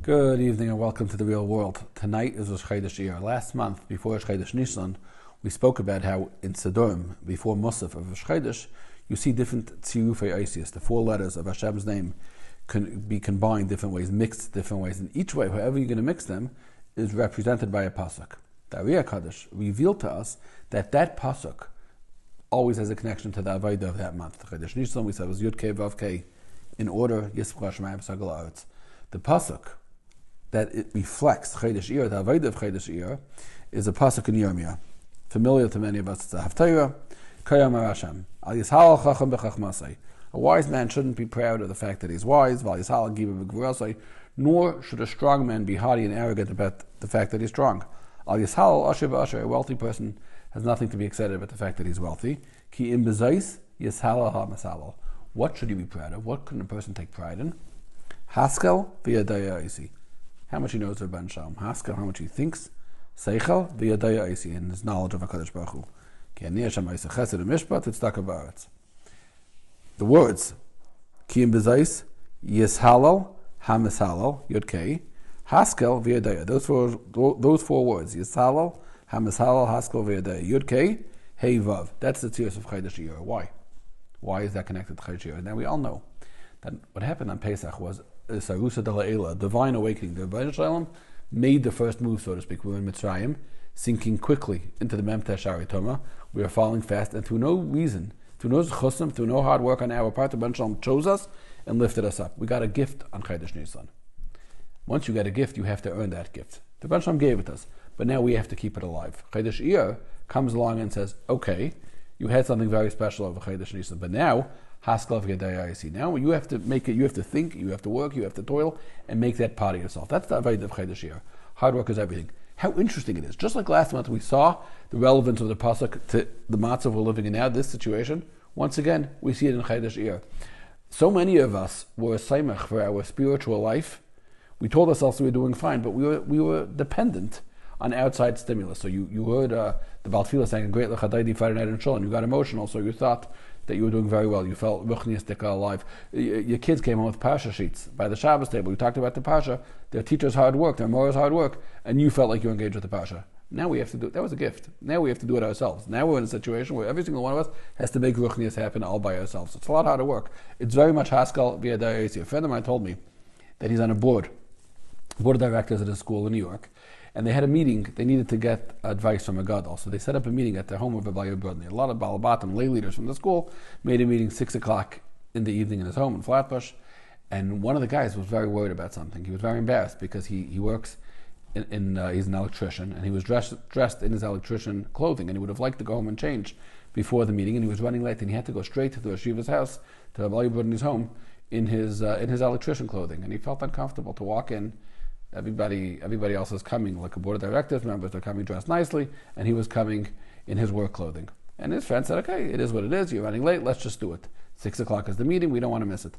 Good evening and welcome to the real world. Tonight is Rosh Chodesh Iyar. Last month, before Rosh Chodesh Nisan, we spoke about how in Sidurim, before Musaf of Rosh Chodesh, you see different tzirufei oisios. The four letters of Hashem's name can be combined different ways, mixed different ways. And each way, however you're going to mix them, is represented by a pasuk. The Ari HaKadosh revealed to us that that pasuk always has a connection to the Avodah of that month. The Chodesh Nisan, we said, was Yud Kei Vav Kei, in order, Yisroel Besser Sagal Haaretz. The pasuk that it reflects Chodesh Iyar, the Avodah of Chodesh Iyar, is a pasuk in Yirmiyah. Familiar to many of us, it's a Haftarah, Kayam Hashem. Al Yishal Chacham B'Chachmasei. A wise man shouldn't be proud of the fact that he's wise, Val Yishal Giba B'Gvurasei, nor should a strong man be haughty and arrogant about the fact that he's strong. Al Yishal Asher B'Asher, a wealthy person has nothing to be excited about the fact that he's wealthy. Ki Im B'Zais Yishal HaMasalal. What should you be proud of? What can a person take pride in? Haskel V'Yadaya Isi. How much he knows of Ben Shalom. Haskel, how much he thinks. Seichel V'Yadaya Isi, in his knowledge of HaKadosh Baruch Hu. Ki Ani Hashem Ha'iseh Chesed U'Mishpat Tzedakah Ba'aretz. The words Ki Im B'Zais Yishalal HaMishalal Yud Kei Haskel V'Yadaya. Those four words. Yishalal HaMishalal Haskel V'Yadaya Yud Kei Hey Vav. That's the tears of Chodesh Iyar. Why? Why is that connected to Chodesh Iyar? Now we all know that what happened on Pesach was a Sarusa de La'ela, divine awakening. The Rebbeinu Shalom made the first move, so to speak. We were in Mitzrayim, sinking quickly into the Memtesh Shari Toma. We were falling fast, and through no reason, through no chusim, through no hard work on our part, the Rebbeinu Shalom chose us and lifted us up. We got a gift on Chodesh Nisan. Once you get a gift, you have to earn that gift. The Rebbeinu Shalom gave it us, but now we have to keep it alive. Chodesh Iyar comes along and says, okay, you had something very special over Chodesh Nisan, but now Haskel V'Yadaya Isi. Now you have to make it. You have to think. You have to work. You have to toil, and make that part of yourself. That's the Avodah of Chodesh Iyar. Hard work is everything. How interesting it is! Just like last month, we saw the relevance of the pasuk to the matzah we're living in now. This situation, once again, we see it in Chodesh Iyar. So many of us were saimach for our spiritual life. We told ourselves we were doing fine, but we were dependent on outside stimulus. So you heard the Baal Tefillah saying a great lechadaydi Friday night in Shul, and you got emotional. So you thought that you were doing very well. You felt ruchniistic alive. Your kids came home with Parsha sheets by the Shabbos table. You talked about the Parsha, their teachers' hard work, their morals' hard work, and you felt like you were engaged with the Parsha. Now we have to do it. That was a gift. Now we have to do it ourselves. Now we're in a situation where every single one of us has to make ruchnius happen all by ourselves. It's a lot harder work. It's very much Haskell V'Yadaya Isi. A friend of mine told me that he's on a board of directors at a school in New York, and they had a meeting. They needed to get advice from a gadol, so they set up a meeting at their home of Rabbi Yisroel Besser. A lot of balabatim, lay leaders from the school, made a meeting 6 o'clock in the evening in his home in Flatbush, and one of the guys was very worried about something. He was very embarrassed because he works he's an electrician, and he was dressed in his electrician clothing, and he would have liked to go home and change before the meeting, and he was running late, and he had to go straight to the Yeshiva's house, to Rabbi Yisroel's home, in his electrician clothing, and he felt uncomfortable to walk in. Everybody else is coming, like a board of directors members, they're coming dressed nicely, and he was coming in his work clothing. And his friend said, okay, it is what it is, you're running late, let's just do it. 6 o'clock is the meeting, we don't want to miss it.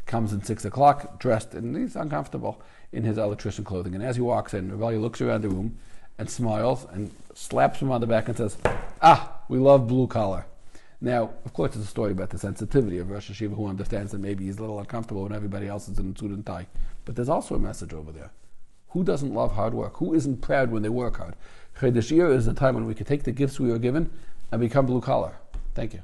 Comes in 6 o'clock, dressed, and he's uncomfortable in his electrician clothing. And as he walks in, Rebelli looks around the room and smiles and slaps him on the back and says, we love blue collar. Now, of course, it's a story about the sensitivity of Rosh Yeshiva, who understands that maybe he's a little uncomfortable when everybody else is in a suit and tie. But there's also a message over there. Who doesn't love hard work? Who isn't proud when they work hard? Chodesh Iyar is a time when we can take the gifts we were given and become blue collar. Thank you.